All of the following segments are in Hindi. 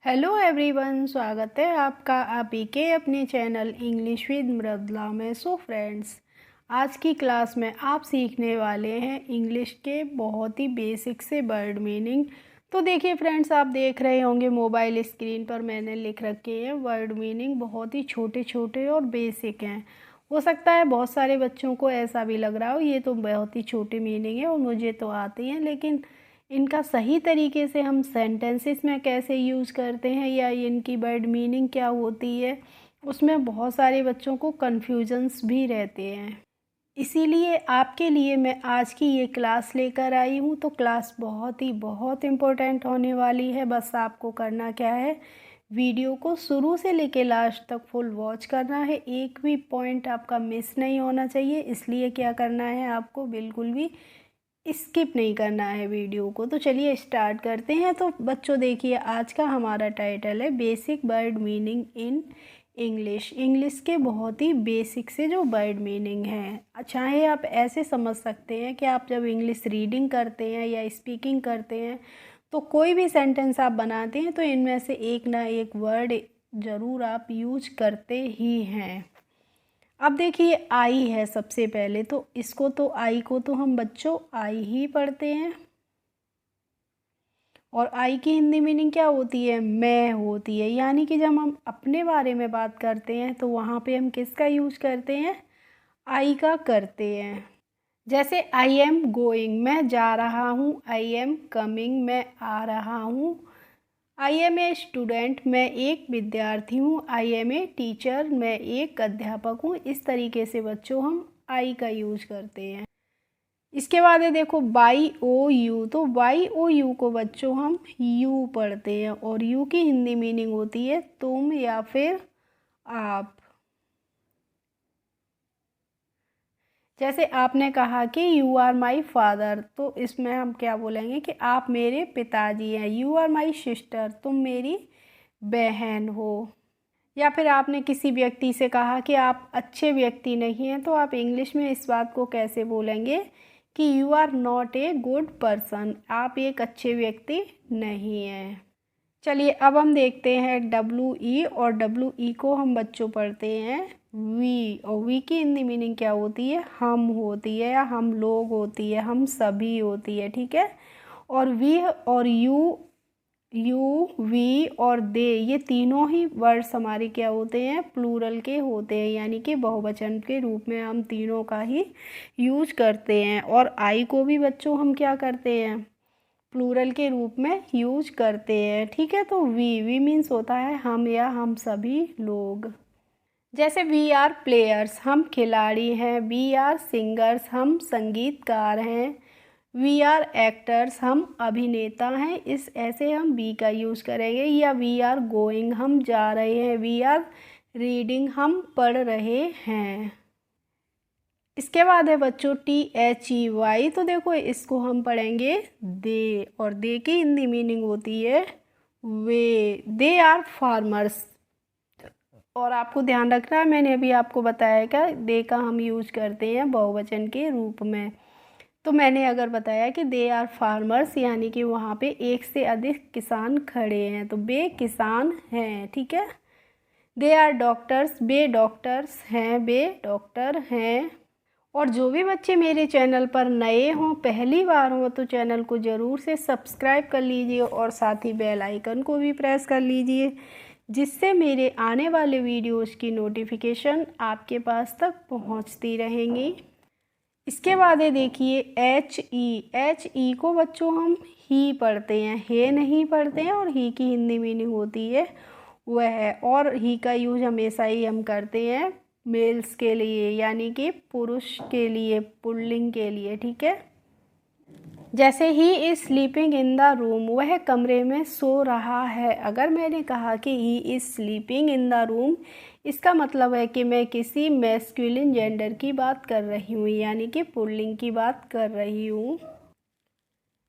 हेलो एवरीवन, स्वागत है आपका आप ही के अपने चैनल इंग्लिश विद मृदुला में। सो फ्रेंड्स, आज की क्लास में आप सीखने वाले हैं इंग्लिश के बहुत ही बेसिक से वर्ड मीनिंग। तो देखिए फ्रेंड्स, आप देख रहे होंगे मोबाइल स्क्रीन पर मैंने लिख रखे हैं वर्ड मीनिंग। बहुत ही छोटे छोटे और बेसिक हैं। हो सकता है बहुत सारे बच्चों को ऐसा भी लग रहा हो ये तो बहुत ही छोटे मीनिंग है और मुझे तो आते हैं, लेकिन इनका सही तरीके से हम सेंटेंसेस में कैसे यूज़ करते हैं या इनकी वर्ड मीनिंग क्या होती है, उसमें बहुत सारे बच्चों को कन्फ्यूजन्स भी रहते हैं। इसीलिए आपके लिए मैं आज की ये क्लास लेकर आई हूँ। तो क्लास बहुत इम्पोर्टेंट होने वाली है। बस आपको करना क्या है, वीडियो को शुरू से लेकर लास्ट तक फुल वॉच करना है। एक भी पॉइंट आपका मिस नहीं होना चाहिए। इसलिए क्या करना है, आपको बिल्कुल भी स्किप नहीं करना है वीडियो को। तो चलिए स्टार्ट करते हैं। तो बच्चों देखिए, आज का हमारा टाइटल है basic word meaning in English. English के बहुत ही बेसिक से जो वर्ड मीनिंग है, चाहे आप ऐसे समझ सकते हैं कि आप जब इंग्लिश रीडिंग करते हैं या स्पीकिंग करते हैं तो कोई भी सेंटेंस आप बनाते हैं तो इनमें से एक ना एक वर्ड ज़रूर आप यूज करते ही हैं। अब देखिए, आई है सबसे पहले, तो इसको तो आई को तो हम बच्चों आई ही पढ़ते हैं। और आई की हिंदी मीनिंग क्या होती है, मैं होती है। यानी कि जब हम अपने बारे में बात करते हैं तो वहाँ पे हम किसका यूज करते हैं, आई का करते हैं। जैसे आई एम गोइंग, मैं जा रहा हूँ। आई एम कमिंग, मैं आ रहा हूँ। आई एम ए स्टूडेंट, मैं एक विद्यार्थी हूँ। आई एम ए टीचर, मैं एक अध्यापक हूँ। इस तरीके से बच्चों हम आई का यूज करते हैं। इसके बाद है देखो वाई ओ यू, तो वाई ओ यू को बच्चों हम यू पढ़ते हैं और यू की हिंदी मीनिंग होती है तुम या फिर आप। जैसे आपने कहा कि यू आर माई फादर, तो इसमें हम क्या बोलेंगे कि आप मेरे पिताजी हैं। यू आर माई सिस्टर, तुम मेरी बहन हो। या फिर आपने किसी व्यक्ति से कहा कि आप अच्छे व्यक्ति नहीं हैं, तो आप इंग्लिश में इस बात को कैसे बोलेंगे कि you are not a good person, आप एक अच्छे व्यक्ति नहीं हैं। चलिए अब हम देखते हैं डब्ल्यू ई, और डब्ल्यू ई को हम बच्चों पढ़ते हैं वी, और वी की हिंदी मीनिंग क्या होती है, हम होती है या हम लोग होती है, हम सभी होती है, ठीक है। और वी और यू वी और दे, ये तीनों ही वर्ड्स हमारे क्या होते हैं, प्लूरल के होते हैं। यानी कि बहुवचन के रूप में हम तीनों का ही यूज करते हैं। और आई को भी बच्चों हम क्या करते हैं, प्लूरल के रूप में यूज करते हैं, ठीक है। तो वी मीन्स होता है हम या हम सभी लोग। जैसे वी आर प्लेयर्स, हम खिलाड़ी हैं। वी आर सिंगर्स, हम संगीतकार हैं। वी आर एक्टर्स, हम अभिनेता हैं। इस ऐसे हम वी का यूज़ करेंगे। या वी आर गोइंग, हम जा रहे हैं। वी आर रीडिंग, हम पढ़ रहे हैं। इसके बाद है बच्चों टी एच ई वाई, तो देखो इसको हम पढ़ेंगे दे, और दे की हिंदी मीनिंग होती है वे। दे आर फार्मर्स, और आपको ध्यान रखना है मैंने अभी आपको बताया क्या, दे का हम यूज करते हैं बहुवचन के रूप में। तो मैंने अगर बताया कि दे आर फार्मर्स, यानी कि वहाँ पे एक से अधिक किसान खड़े हैं, तो वे किसान हैं, ठीक है। दे आर डॉक्टर्स, वे डॉक्टर्स हैं, वे डॉक्टर हैं। और जो भी बच्चे मेरे चैनल पर नए हों, पहली बार हों, तो चैनल को ज़रूर से सब्सक्राइब कर लीजिए और साथ ही बेल आइकन को भी प्रेस कर लीजिए, जिससे मेरे आने वाले वीडियोज़ की नोटिफिकेशन आपके पास तक पहुंचती रहेंगी। इसके बाद है देखिए एच ई को बच्चों हम ही पढ़ते हैं, हे नहीं पढ़ते हैं। और ही की हिंदी मीनिंग होती है वह, और ही का यूज हमेशा ही हम करते हैं मेल्स के लिए, यानी कि पुरुष के लिए, पुल्लिंग के लिए, ठीक है। जैसे he is sleeping in the room, वह कमरे में सो रहा है। अगर मैंने कहा कि he is sleeping in the room, इसका मतलब है कि मैं किसी मैस्कुलिन जेंडर की बात कर रही हूँ, यानी कि पुल्लिंग की बात कर रही हूँ।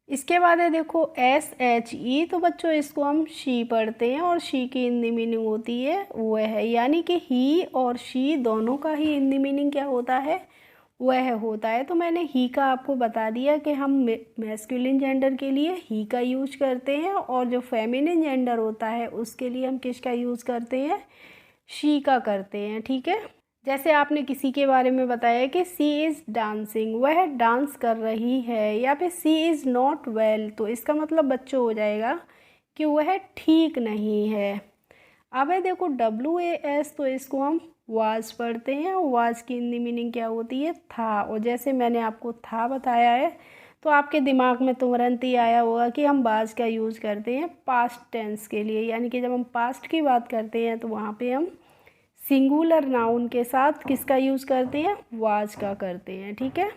इसके बाद है देखो एस एच ई, तो बच्चों इसको हम शी पढ़ते हैं, और शी की हिंदी मीनिंग होती है वह है। यानी कि ही और शी दोनों का ही हिंदी मीनिंग क्या होता है, वह होता है। तो मैंने ही का आपको बता दिया कि हम मैस्कुलिन जेंडर के लिए ही का यूज करते हैं, और जो फेमिनिन जेंडर होता है उसके लिए हम किसका यूज़ करते हैं, शी का करते हैं। ठीक है। जैसे आपने किसी के बारे में बताया कि सी इज़ डांसिंग, वह डांस कर रही है, या फिर सी इज़ नॉट वेल, तो इसका मतलब बच्चों हो जाएगा कि वह ठीक नहीं है। अब है देखो WAS, तो इसको हम वाज पढ़ते हैं, और वाज की हिंदी मीनिंग क्या होती है, था। और जैसे मैंने आपको था बताया है, तो आपके दिमाग में तुरंत ही आया होगा कि हम वाज का यूज़ करते हैं पास्ट टेंस के लिए, यानी कि जब हम पास्ट की बात करते हैं तो वहाँ पे हम सिंगुलर नाउन के साथ किसका यूज़ करते हैं, वाज का करते हैं। ठीक है।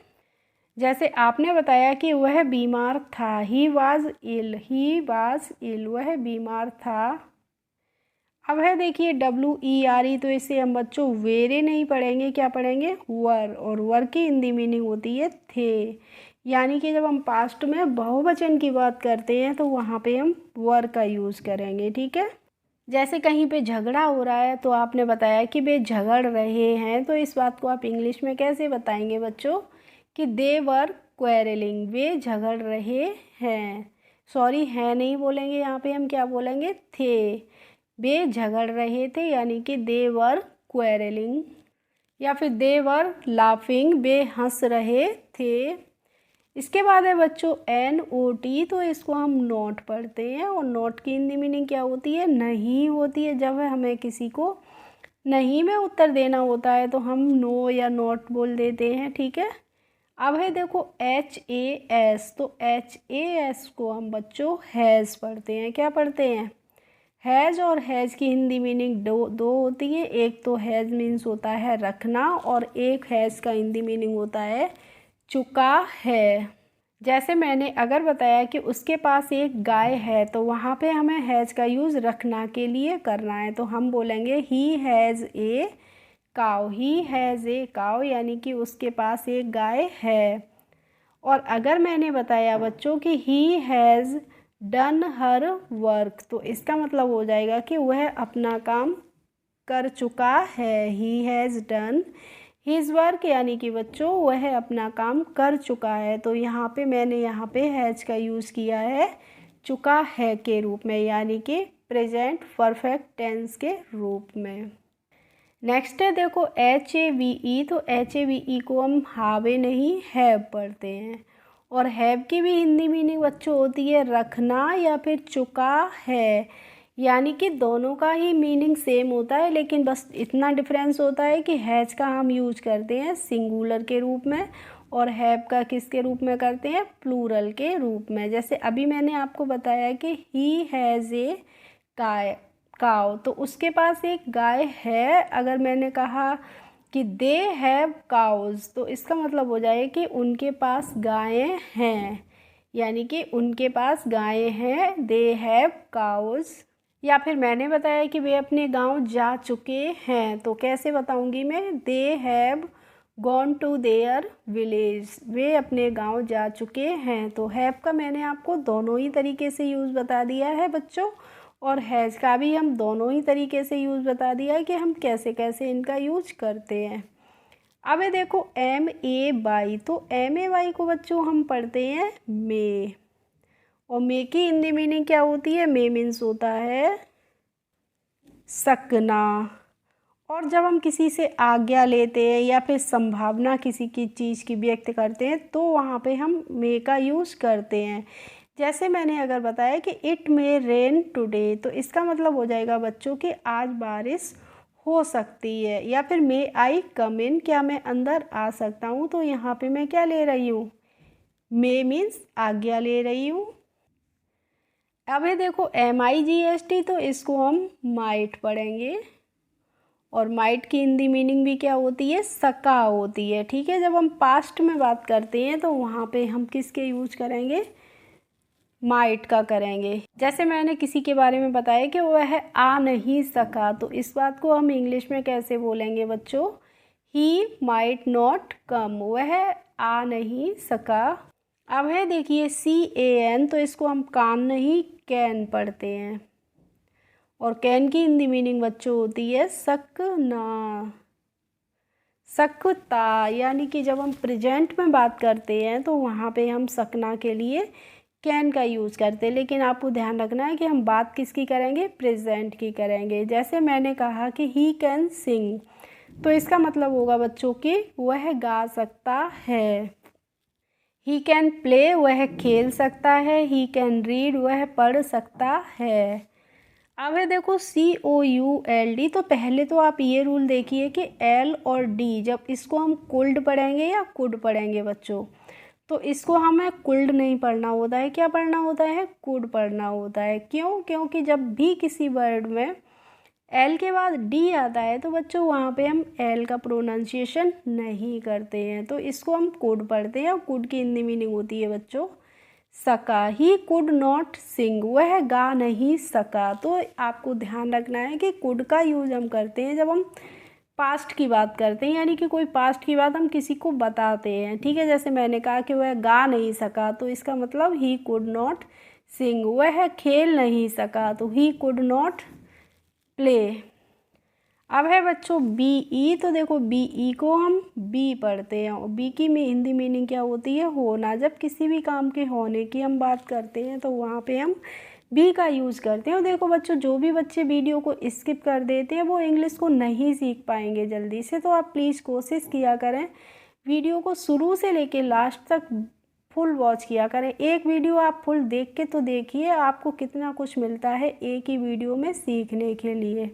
जैसे आपने बताया कि वह बीमार था, he was ill, he was ill, वह बीमार था। अब है देखिए WERE, तो इसे हम बच्चों वेरे नहीं पढ़ेंगे, क्या पढ़ेंगे, वर। और वर की हिंदी मीनिंग होती है थे, यानी कि जब हम पास्ट में बहुवचन की बात करते हैं तो वहाँ पे हम वर का यूज़ करेंगे। ठीक है। जैसे कहीं पे झगड़ा हो रहा है, तो आपने बताया कि वे झगड़ रहे हैं, तो इस बात को आप इंग्लिश में कैसे बताएंगे बच्चों, कि दे वर क्वेरलिंग, वे झगड़ रहे हैं। सॉरी, हैं नहीं बोलेंगे, यहाँ पे हम क्या बोलेंगे, थे। वे झगड़ रहे थे, यानी कि दे वर क्वेरलिंग, या फिर दे वर लाफिंग, वे हंस रहे थे। इसके बाद है बच्चों NOT, तो इसको हम नोट पढ़ते हैं, और नोट की हिंदी मीनिंग क्या होती है, नहीं होती है। जब हमें किसी को नहीं में उत्तर देना होता है तो हम नो या नोट बोल देते हैं। ठीक है। अब है देखो HAS, तो HAS को हम बच्चों हैज़ पढ़ते हैं, क्या पढ़ते हैं, हैज़। और हैज़ की हिंदी मीनिंग दो होती है, एक तो हैज़ मीन्स होता है रखना, और एक हैज़ का हिंदी मीनिंग होता है चुका है। जैसे मैंने अगर बताया कि उसके पास एक गाय है, तो वहाँ पे हमें हैज़ का यूज़ रखना के लिए करना है, तो हम बोलेंगे ही हैज़ ए काव, ही हैज़ ए काव, यानी कि उसके पास एक गाय है। और अगर मैंने बताया बच्चों कि he has done her work, तो इसका मतलब हो जाएगा कि वह अपना काम कर चुका है। He has done his work, यानी कि बच्चों वह अपना काम कर चुका है। तो यहाँ पे मैंने यहाँ पे हैज़ का यूज़ किया है चुका है के रूप में, यानी कि प्रेजेंट परफेक्ट टेंस के रूप में। नेक्स्ट है देखो HAVE, तो HAVE को हम हावे नहीं हैव पढ़ते हैं। और हैव की भी हिंदी मीनिंग बच्चों होती है रखना या फिर चुका है, यानी कि दोनों का ही मीनिंग सेम होता है, लेकिन बस इतना डिफरेंस होता है कि हैज़ का हम यूज करते हैं सिंगुलर के रूप में, और हैव का किसके रूप में करते हैं, प्लूरल के रूप में। जैसे अभी मैंने आपको बताया कि ही हैज़ ए काव, तो उसके पास एक गाय है। अगर मैंने कहा कि दे हैव काउज, तो इसका मतलब हो जाए कि उनके पास गायें हैं, यानी कि उनके पास गायें हैं, दे हैव काउज। या फिर मैंने बताया कि वे अपने गांव जा चुके हैं, तो कैसे बताऊंगी मैं, they have gone to their village, वे अपने गांव जा चुके हैं। तो हैव का मैंने आपको दोनों ही तरीके से यूज़ बता दिया है बच्चों, और हैज़ का भी हम दोनों ही तरीके से यूज़ बता दिया है कि हम कैसे कैसे इनका यूज करते हैं। अब ये देखो MAY, तो MAY को बच्चों हम पढ़ते हैं मे, और मे की हिंदी मीनिंग क्या होती है, मे मीन्स होता है सकना। और जब हम किसी से आज्ञा लेते हैं या फिर संभावना किसी की चीज़ की व्यक्त करते हैं, तो वहाँ पे हम मे का यूज़ करते हैं। जैसे मैंने अगर बताया कि इट मे रेन टुडे, तो इसका मतलब हो जाएगा बच्चों कि आज बारिश हो सकती है। या फिर मे आई कम इन, क्या मैं अंदर आ सकता हूँ, तो यहाँ पे मैं क्या ले रही हूँ, मे मीन्स आज्ञा ले रही हूँ। अब ये देखो MIGHT, तो इसको हम माइट पढ़ेंगे, और माइट की हिंदी मीनिंग भी क्या होती है, सका होती है। ठीक है। जब हम पास्ट में बात करते हैं तो वहाँ पे हम किसके यूज करेंगे, माइट का करेंगे। जैसे मैंने किसी के बारे में बताया कि वह आ नहीं सका, तो इस बात को हम इंग्लिश में कैसे बोलेंगे बच्चों, ही माइट नॉट कम, वह आ नहीं सका। अब है देखिए CAN, तो इसको हम कान नहीं कैन पढ़ते हैं, और कैन की हिंदी मीनिंग बच्चों होती है सकना, सकता, यानी कि जब हम प्रेजेंट में बात करते हैं तो वहाँ पे हम सकना के लिए कैन का यूज़ करते हैं, लेकिन आपको ध्यान रखना है कि हम बात किसकी करेंगे, प्रेजेंट की करेंगे। जैसे मैंने कहा कि ही कैन सिंग, तो इसका मतलब होगा बच्चों कि वह गा सकता है। ही कैन प्ले, वह खेल सकता है। ही कैन रीड, वह पढ़ सकता है। अब है देखो COULD, तो पहले तो आप ये रूल देखिए कि L और D जब इसको हम कुल्ड पढ़ेंगे या कुड पढ़ेंगे बच्चों, तो इसको हमें कुल्ड नहीं पढ़ना होता है, क्या पढ़ना होता है, कुड पढ़ना होता है। क्यों? क्योंकि जब भी किसी वर्ड में एल के बाद डी आता है तो बच्चों वहाँ पे हम एल का प्रोनाउंसिएशन नहीं करते हैं, तो इसको हम कुड पढ़ते हैं। और कुड की हिंदी मीनिंग होती है बच्चों सका। ही कुड नॉट सिंग, वह गा नहीं सका। तो आपको ध्यान रखना है कि कुड का यूज हम करते हैं जब हम पास्ट की बात करते हैं, यानी कि कोई पास्ट की बात हम किसी को बताते हैं, ठीक है। जैसे मैंने कहा कि वह गा नहीं सका, तो इसका मतलब ही कुड नॉट सिंग। वह खेल नहीं सका, तो ही कुड नॉट प्ले। अब है बच्चों BE, तो देखो BE को हम बी पढ़ते हैं, और बी की हिंदी मीनिंग क्या होती है, होना। जब किसी भी काम के होने की हम बात करते हैं तो वहाँ पे हम बी का यूज़ करते हैं। और देखो बच्चों, जो भी बच्चे वीडियो को स्किप कर देते हैं वो इंग्लिश को नहीं सीख पाएंगे जल्दी से, तो आप प्लीज़ कोशिश किया करें वीडियो को शुरू से लेके लास्ट तक फुल वॉच किया करें। एक वीडियो आप फुल देख के तो देखिए आपको कितना कुछ मिलता है एक ही वीडियो में सीखने के लिए।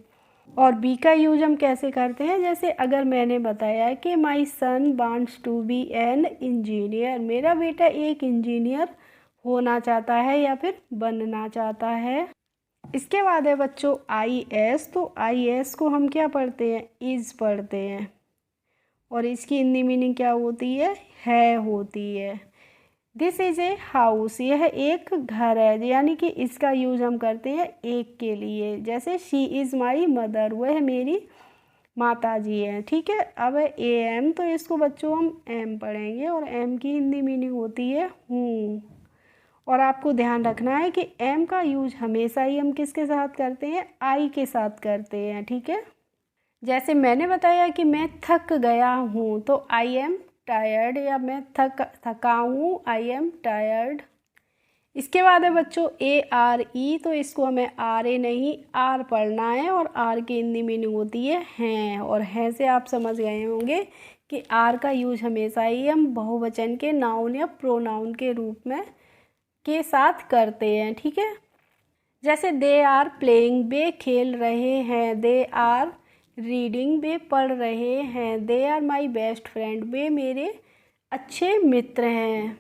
और बी का यूज हम कैसे करते हैं, जैसे अगर मैंने बताया कि my son wants to be an engineer, मेरा बेटा एक इंजीनियर होना चाहता है या फिर बनना चाहता है। इसके बाद है बच्चों IS, तो IS को हम क्या पढ़ते हैं, इज़ पढ़ते हैं, और इसकी हिंदी मीनिंग क्या होती है होती है। दिस इज़ ए हाउस, यह एक घर है, यानी कि इसका यूज हम करते हैं एक के लिए। जैसे शी इज़ माई मदर, वह मेरी माता जी है, ठीक है। अब है AM, तो इसको बच्चों हम एम पढ़ेंगे, और एम की हिंदी मीनिंग होती है हूँ। और आपको ध्यान रखना है कि एम का यूज हमेशा ही हम किसके साथ करते हैं, आई के साथ करते हैं, ठीक है। जैसे मैंने बताया कि मैं थक गया हूँ, तो आई एम टायर्ड, या मैं थका हूँ, आई एम टायर्ड। इसके बाद है बच्चों ARE, तो इसको हमें RA नहीं आर पढ़ना है, और आर की हिंदी मीनिंग होती है हैं। और हैं से आप समझ गए होंगे कि आर का यूज हमेशा ही हम बहुवचन के नाउन या प्रोनाउन के रूप में के साथ करते हैं, ठीक है। जैसे दे आर प्लेइंग, वे खेल रहे हैं। दे आर रीडिंग, वे पढ़ रहे हैं। They are my best friend, वे मेरे अच्छे मित्र हैं।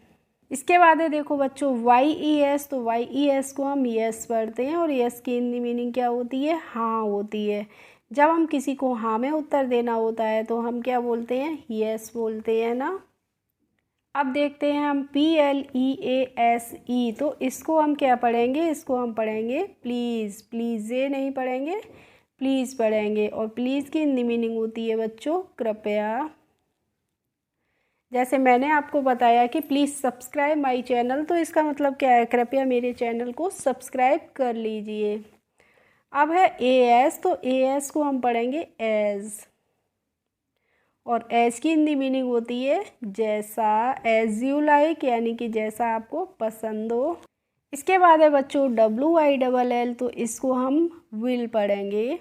इसके बाद है देखो बच्चों YES, तो YES को हम यस पढ़ते हैं, और यस की हिंदी मीनिंग क्या होती है, हाँ होती है। जब हम किसी को हाँ में उत्तर देना होता है तो हम क्या बोलते हैं, यस बोलते हैं ना। अब देखते हैं हम PLEASE, तो इसको हम क्या पढ़ेंगे, इसको हम पढ़ेंगे प्लीज़। प्लीज़ ये नहीं पढ़ेंगे, प्लीज़ पढ़ेंगे। और प्लीज़ की हिंदी मीनिंग होती है बच्चों कृपया। जैसे मैंने आपको बताया कि प्लीज़ सब्सक्राइब माय चैनल, तो इसका मतलब क्या है, कृपया मेरे चैनल को सब्सक्राइब कर लीजिए। अब है AS, तो AS को हम पढ़ेंगे एज़, और एज की हिंदी मीनिंग होती है जैसा, एज यू लाइक, यानी कि जैसा आपको पसंद हो। इसके बाद है बच्चों WILL, तो इसको हम विल पढ़ेंगे,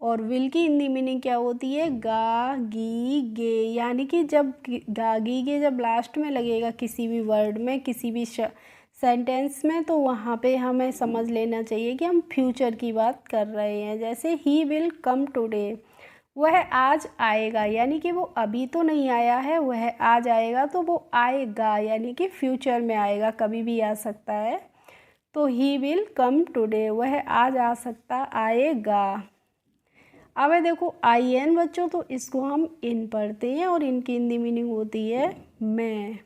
और विल की हिंदी मीनिंग क्या होती है, गा गी गे, यानी कि जब गा गी गे जब लास्ट में लगेगा किसी भी वर्ड में, किसी भी सेंटेंस में, तो वहाँ पे हमें समझ लेना चाहिए कि हम फ्यूचर की बात कर रहे हैं। जैसे ही विल कम टुडे, वह आज आएगा, यानी कि वो अभी तो नहीं आया है, वह आज आएगा, तो वो आएगा यानी कि फ्यूचर में आएगा, कभी भी आ सकता है। तो ही विल कम टुडे, वह आज आ सकता, आएगा। अब है देखो IN बच्चों, तो इसको हम इन पढ़ते हैं, और इनकी हिंदी मीनिंग होती है मैं।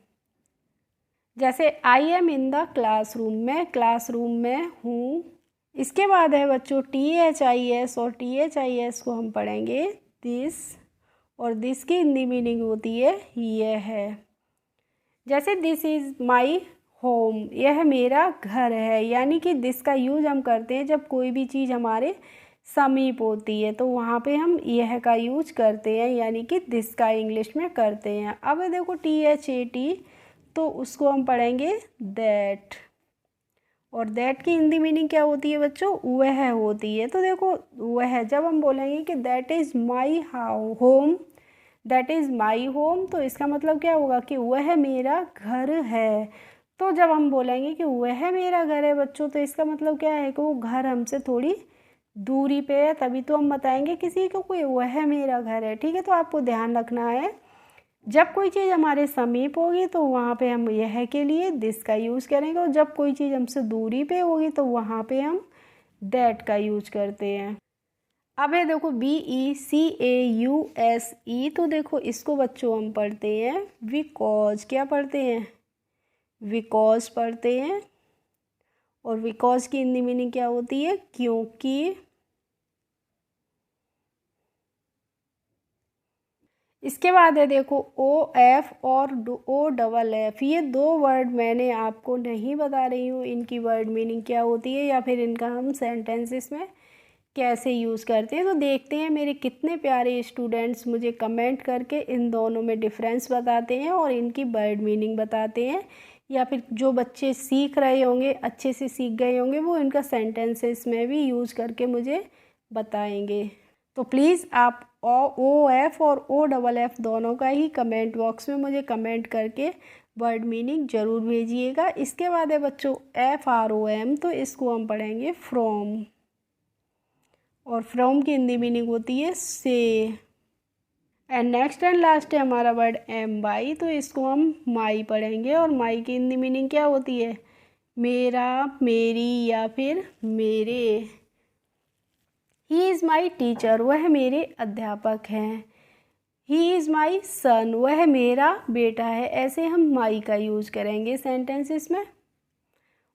जैसे I am in the classroom, मैं क्लासरूम में हूँ। इसके बाद है बच्चों THIS, और THIS को हम पढ़ेंगे दिस, और दिस की हिंदी मीनिंग होती है यह है। जैसे दिस इज़ माई होम, यह मेरा घर है, यानी कि दिस का यूज हम करते हैं जब कोई भी चीज़ हमारे समीप होती है, तो वहाँ पे हम यह का यूज करते हैं, यानी कि दिस का इंग्लिश में करते हैं। अब देखो THAT, तो उसको हम पढ़ेंगे दैट, और दैट की हिंदी मीनिंग क्या होती है बच्चों? वह होती है। तो देखो वह, जब हम बोलेंगे कि that is my home, that is my home, तो इसका मतलब क्या होगा कि वह मेरा घर है। तो जब हम बोलेंगे कि वह मेरा घर है बच्चों, तो इसका मतलब क्या है कि वो घर हमसे थोड़ी दूरी पे है, तभी तो हम बताएंगे किसी को कोई वह मेरा घर है। ठीक है, तो आपको ध्यान रखना है, जब कोई चीज़ हमारे समीप होगी तो वहाँ पे हम यह के लिए दिस का यूज़ करेंगे, और जब कोई चीज़ हमसे दूरी पे होगी तो वहाँ पे हम दैट का यूज करते हैं। अब है देखो BECAUSE, तो देखो इसको बच्चों हम पढ़ते हैं बिकॉज। क्या पढ़ते हैं? बिकॉज पढ़ते हैं, और बिकॉज की हिंदी मीनिंग क्या होती है? क्योंकि। इसके बाद है देखो OF और OFF, ये दो वर्ड मैंने आपको नहीं बता रही हूँ इनकी वर्ड मीनिंग क्या होती है, या फिर इनका हम सेंटेंसेस में कैसे यूज़ करते हैं। तो देखते हैं मेरे कितने प्यारे स्टूडेंट्स मुझे कमेंट करके इन दोनों में डिफरेंस बताते हैं और इनकी वर्ड मीनिंग बताते हैं, या फिर जो बच्चे सीख रहे होंगे, अच्छे से सीख गए होंगे, वो इनका सेंटेंसेस में भी यूज़ करके मुझे बताएंगे। तो प्लीज़ आप OF और OFF दोनों का ही कमेंट बॉक्स में मुझे कमेंट करके वर्ड मीनिंग ज़रूर भेजिएगा। इसके बाद है बच्चों FROM, तो इसको हम पढ़ेंगे फ्रॉम, और फ्रॉम की हिंदी मीनिंग होती है से। एंड नेक्स्ट एंड लास्ट है हमारा वर्ड MY, तो इसको हम माई पढ़ेंगे, और माई की हिंदी मीनिंग क्या होती है? मेरा, मेरी, या फिर मेरे। ही इज़ माई टीचर, वह मेरे अध्यापक हैं। ही इज़ माई सन, वह मेरा बेटा है। ऐसे हम माई का यूज़ करेंगे सेंटेंसेस में।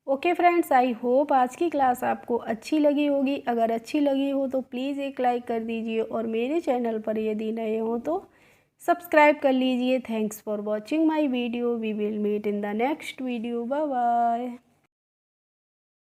ओके फ्रेंड्स, आई होप आज की क्लास आपको अच्छी लगी होगी। अगर अच्छी लगी हो तो प्लीज़ एक लाइक कर दीजिए, और मेरे चैनल पर यदि नए हो तो सब्सक्राइब कर लीजिए। Thanks for watching my video. We will meet in the next video. Bye bye.